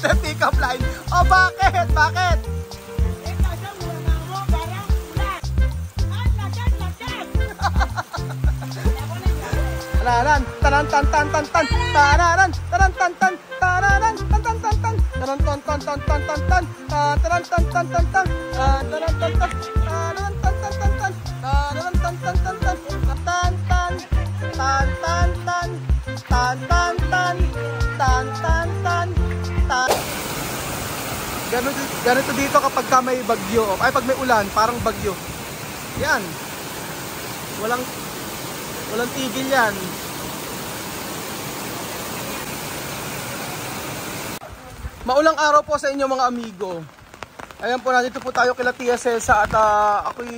May pick-up line. Oh, bakit? Bakit? Eh, kasi wala mo, parang ulan. Ang lagat-lagat. Tanaran, tanan tan tan tan tan, tanaran, tanan tan tan, tanaran, tan tan tan tan, tanan tan tan tan tan tan tan, tanan tan tan tan tan, tanan tan tan, tanan tan tan tan tan, tanan tan tan tan tan, tan tan, tan tan tan, tan tan tan, tan tan tan, tan. Ganito dito kapag ka may bagyo, ay pag may ulan, parang bagyo. Yan. Walang tigil yan. Maulang araw po sa inyo mga amigo. Ayan po, nandito po tayo kila Tia Celsa at ako'y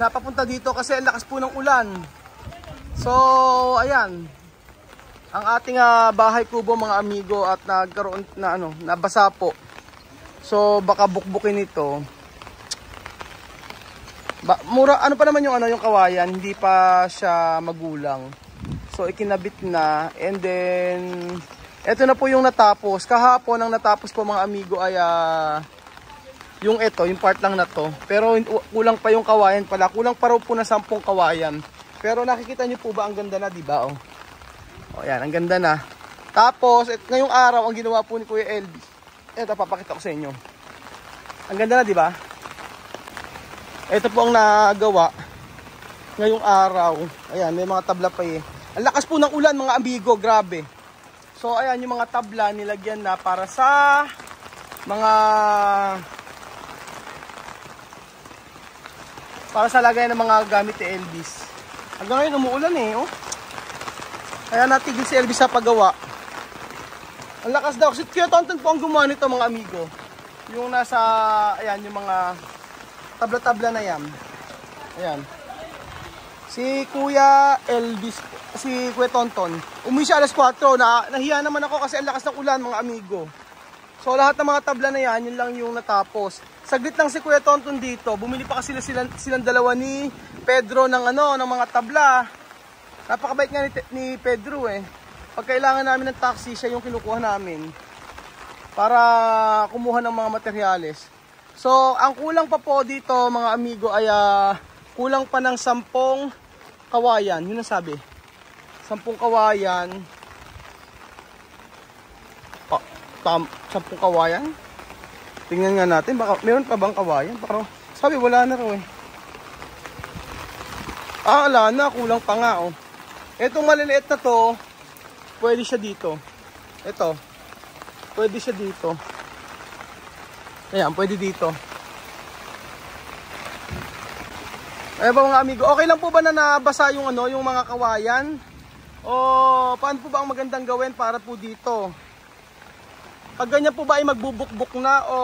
napapunta dito kasi ang lakas po ng ulan. So, ayan. Ang ating bahay kubo mga amigo at nagkaroon na nabasa po. So, baka bukbukin ito. Mura ano pa naman yung kawayan, hindi pa siya magulang. So ikinabit na, and then eto na po yung natapos. Kahapon ang natapos po mga amigo ay yung part lang na to. Pero kulang pa yung kawayan pala. Kulang pa raw po na 10 kawayan. Pero nakikita niyo po ba ang ganda na, di ba? Oh. Oh, yan, ang ganda na. Tapos ngayong araw ang ginawa po ni Kuya LB. Eto, papakita ko sa inyo. Ang ganda na, di ba? Ito po ang nagawa ngayong araw. Ayan, may mga tabla pa eh. Ang lakas po ng ulan mga amigo, grabe. So ayan, yung mga tabla nilagyan na para sa lagay ng mga gamit ni Elvis. Hanggang ngayon umuulan eh, oh. Kaya natigil si Elvis sa paggawa. Ang lakas daw. Si Kuya Tonton po ang gumawa nito mga amigo. Yung nasa, ayan, yung mga tabla-tabla na yan. Ayan. Si Kuya Elvis, si Kuya Tonton, umuwi siya alas 4. Nahiya naman ako kasi ang lakas ng ulan mga amigo. So lahat ng mga tabla na yan, yun lang yung natapos. Saglit lang si Kuya Tonton dito. Bumili pa kasi silang dalawa ni Pedro ng mga tabla. Napakabait nga ni Pedro eh. Pag kailangan namin ng taxi, siya yung kinukuha namin para kumuha ng mga materyales. So, ang kulang pa po dito mga amigo ay kulang pa ng 10 kawayan. Yun ang sabi. 10 kawayan. 10 kawayan? Tingnan nga natin. Baka meron pa bang kawayan? Baka, sabi wala na raw eh. Wala na. Kulang pa nga oh. Etong maliliit na to, pwede siya dito. Ito. Pwede siya dito. Ayan, pwede dito. Ayan ba mga amigo, okay lang po ba na nabasa yung yung mga kawayan? O paano po ba ang magandang gawin para po dito? Pag ganyan po ba ay magbubukbuk na o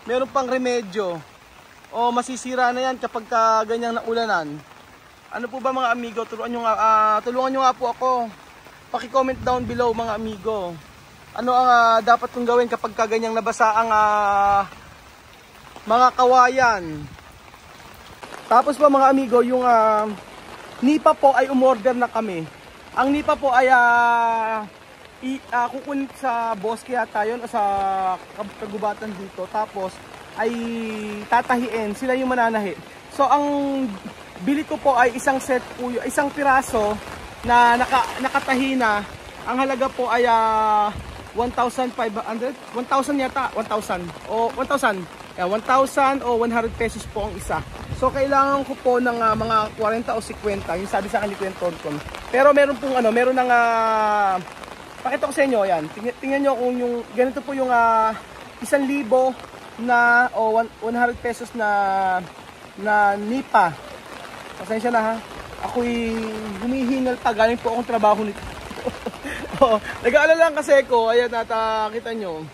meron pang remedyo? O masisira na yan kapag ganyang naulanan? Ano po ba mga amigo, tulungan nyo nga po ako. Paki-comment down below mga amigo. Ano ang dapat kong gawin kapag kaganyang nabasa ang mga kawayan. Tapos po mga amigo, yung nipa po ay umorder na kami. Ang nipa po ay kukunin sa bosque yata yun o sa kagubatan dito. Tapos ay tatahiin, sila yung mananahi. So ang bili ko po ay isang set po, isang piraso na nakatahi na. Ang halaga po ay 1,500, 1,000 yata, 1,000 o 1,000. Yeah, 1,000 o 100 pesos po ang isa. So kailangan ko po ng mga 40 o 50, yung sabi sa akin ni Kuya Tonton. Pero meron pong meron ng pakita ko sa inyo, yan. Tingnan niyo kung yung ganito po yung 1,000 na o 100 pesos na nipa. Pasensya na ha. Ako'y humihingal pa, galing po akong trabaho nito. Nag-aalala lang kasi ko, ayan kita nyo,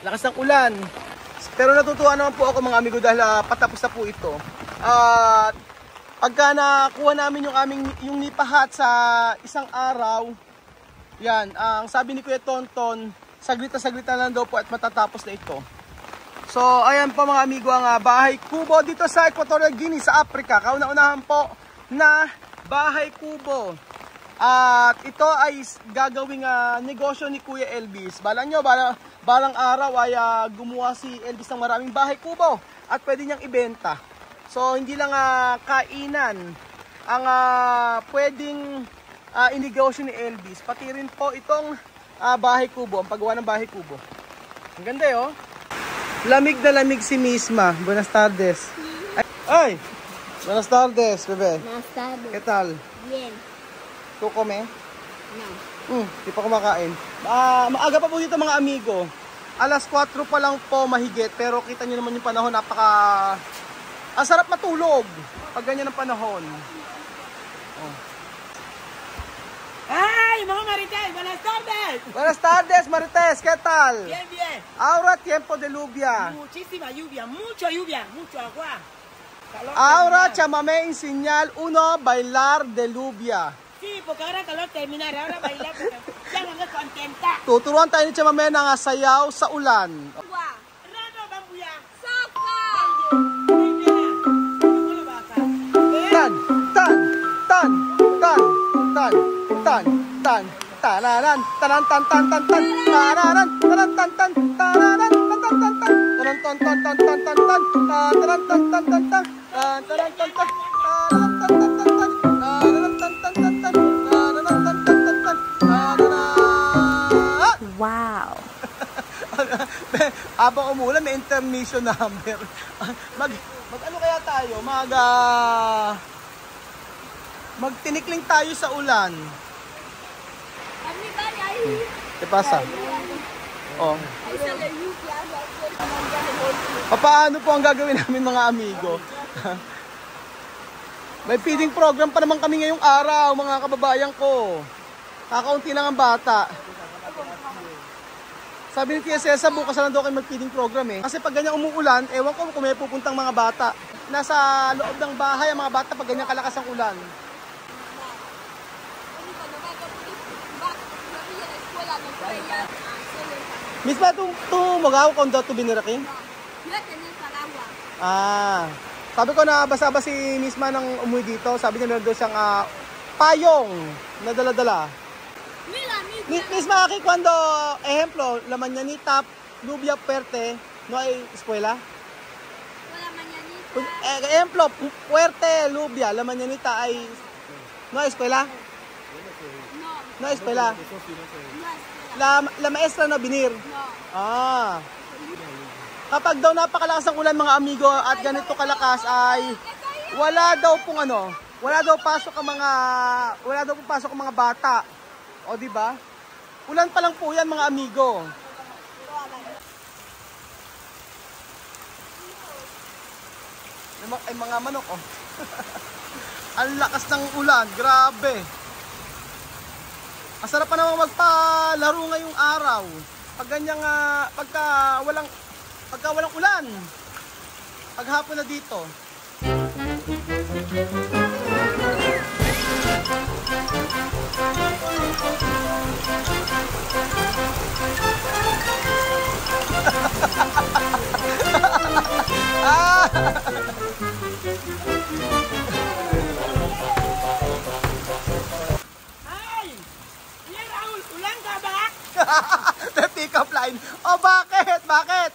lakas ng ulan. Pero natutuwa naman po ako mga amigo dahil patapos na po ito. Pagka nakuha namin yung nipahat sa isang araw, yan, ang sabi ni Kuya Tonton, saglit na lang daw po at matatapos na ito. So ayan po mga amigo ang bahay kubo dito sa Equatorial Guinea sa Africa. Kauna-unahan po na bahay kubo. At ito ay gagawing negosyo ni Kuya Elvis. Balang araw ay gumawa si Elvis ng maraming bahay kubo at pwede niyang ibenta. So hindi lang kainan ang pwedeng inegosyo ni Elvis. Pati rin po itong bahay kubo, ang paggawa ng bahay kubo. Ang ganda oh. Lamig na lamig si Misma. Buenas tardes. Ay! Buenas tardes, bebe. Buenas tardes. ¿Qué tal? Bien. ¿Tú come? No. Di pa kumakain. Maaga pa po dito mga amigo. Alas 4 pa lang po mahigit. Pero kita nyo naman yung panahon. Ang sarap matulog. Pag ganyan ang panahon. Oh. ¡Ay, mamá Maritel! ¡Buenas tardes! Buenas tardes, Marites. ¿Qué tal? Bien, bien. Ahora tiempo de lluvia. Muchísima lluvia, mucho agua. Calor Ahora terminal. chamame en señal 1 bailar de lluvia. Sí, porque ahora calor terminar, ahora bailar porque ya no me contenta. Tuturuan tayo ni Chamame ng sayaw sa ulan. Agua. Rano, bambuya. Soca. Tan, tan, tan, tan, tan, tan, tan, tararan, taran, tan, tan, tan, tan, tararan, taran, tan, tan, tararan, tan, tan, tan, tan, taran, tan, tan, tan, tan, tan, tan, taran, tan, tan, tan, tan, taran, tan, tan, taran, tan, tan, tan, tan, taran, tan, tan, tan, tan, taran, tan, tan, tan, tararan. Wow. Habang umulan, may intermission number. Mag ano kaya tayo? Magtinikling tayo sa ulan. ¿Qué pasa? Oh. Paano po ang gagawin namin mga amigo? May feeding program pa naman kami ngayong araw, mga kababayan ko. Kakaunti lang ang bata. Sabi ni Tia Cesa, bukas na lang daw kayo mag-feeding program eh. Kasi pag ganyan umuulan, ewan ko kung may pupuntang mga bata. Nasa loob ng bahay ang mga bata pag ganyan kalakas ang ulan. Misma tu magaw kung daw tu biniraking? Sabi ko na basa ba si Misma nang umuwi dito, sabi niya meron daw siyang payong na dala-dala. Misma aquí cuando, ejemplo, la mañanita lluvia fuerte, no hay escuela? Ejemplo, fuerte lluvia, la mañanita hay, no hay escuela? No hay escuela. La maestra no binir. Kapag daw napakalakas ang ulan mga amigo at ganito kalakas ay wala daw pasok ang mga bata. O di ba? Ulan pa lang po 'yan mga amigo. Ay mga manok oh. Ang lakas ng ulan, grabe. Ang sarap pa naman magpalaro ngayong araw. Pag ganyang pagka walang ulan. Paghapon na dito. ¡Ay! Bien, Raúl, ulan ka ba? The pick-up line. Oh, bakit? Bakit?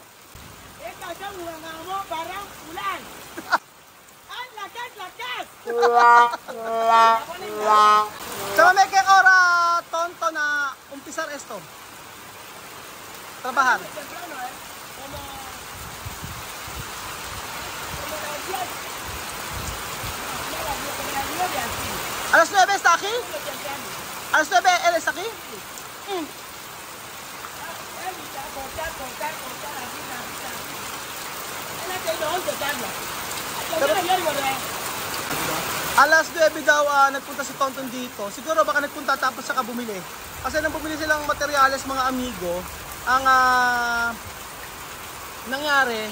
Ito sa mga mo, parang ulan. Ang lakas! Sama may kay ora tonto na umpisar esto. Trabajar. Temprano, como A las 9 está aquí? A las 9 él está aquí? Alas 9 daw nagpunta si Tonton dito. Siguro baka nagpunta tapos saka bumili. Kasi nang bumili silang materyales mga amigo, ang nangyari,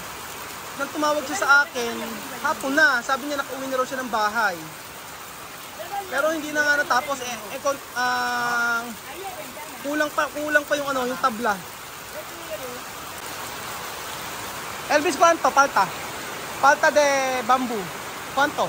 nang tumawag siya sa akin, hapon na, sabi niya nakauwi na raw siya ng bahay. Pero hindi na nga natapos kulang pa yung yung tabla. Elvis, ¿cuánto? Palta de bamboo. ¿Cuánto?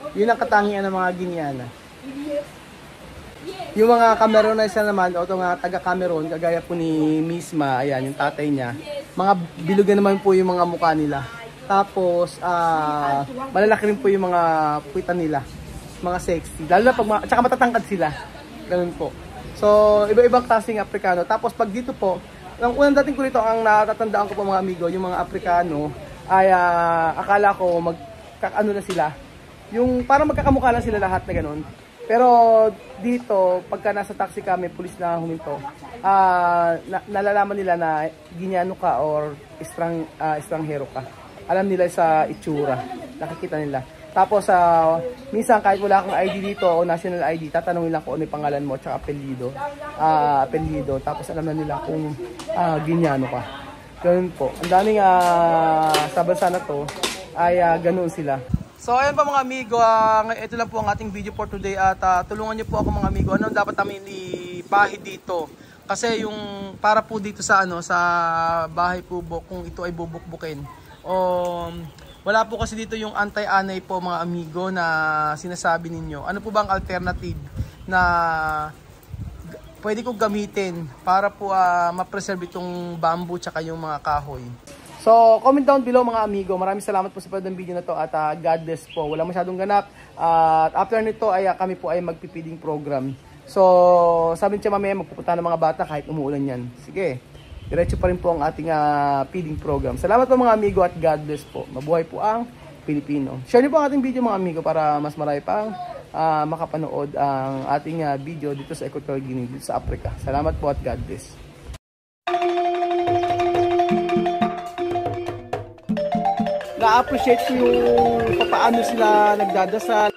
Yun ang katangian ng mga Guineana. Yung mga Cameroonese naman, o itong taga Cameroon, kagaya po ni Misma, ayan, yung tatay niya. Mga bilugan naman po yung mga mukha nila. Tapos, malalaki rin po yung mga puwitan nila. Mga sexy. Lalo na pag, tsaka matatangkad sila. Ganun po. So, iba-ibang klaseng Afrikano. Tapos, pag dito po, ang unang dating ko rito, ang natatandaan ko po mga amigo, yung mga Afrikano, ay akala ko ano na sila. Yung parang magkakamukha lang sila lahat na ganun. Pero dito, pagka nasa taxi kami, pulis na huminto, nalalaman nila na Guineano ka or estranghero ka. Alam nila sa itsura, nakikita nila. Tapos minsan kahit wala kang ID dito o national ID, tatanungin lang kung ano yung pangalan mo at apelyido. Tapos alam na nila kung Guineano ka. Ganun po. Ang daming sa bansa na to ay ganun sila. So ayan pa mga amigo, ito lang po ang ating video for today at tulungan niyo po ako mga amigo. Ano dapat namin ipahid dito? Kasi yung para po dito sa sa bahay po kung ito ay bubukbukin. Wala po kasi dito yung anti-anay po mga amigo na sinasabi ninyo. Ano po ba ang alternative na pwede kong gamitin para po ma-preserve itong bamboo tsaka yung mga kahoy? So, comment down below mga amigo. Maraming salamat po sa panood ng video na to at God bless po. Wala masyadong ganap. At after nito ay kami po ay magpipiding program. So, sabi niya mamaya magpupunta ng mga bata kahit umuulan yan. Sige, diretso pa rin po ang ating feeding program. Salamat po mga amigo at God bless po. Mabuhay po ang Pilipino. Share niyo po ang ating video mga amigo para mas marami pang makapanood ang ating video dito sa Equatorial Guinea, dito sa Africa. Salamat po at God bless. Na-appreciate ko yung paano sila nagdadasal.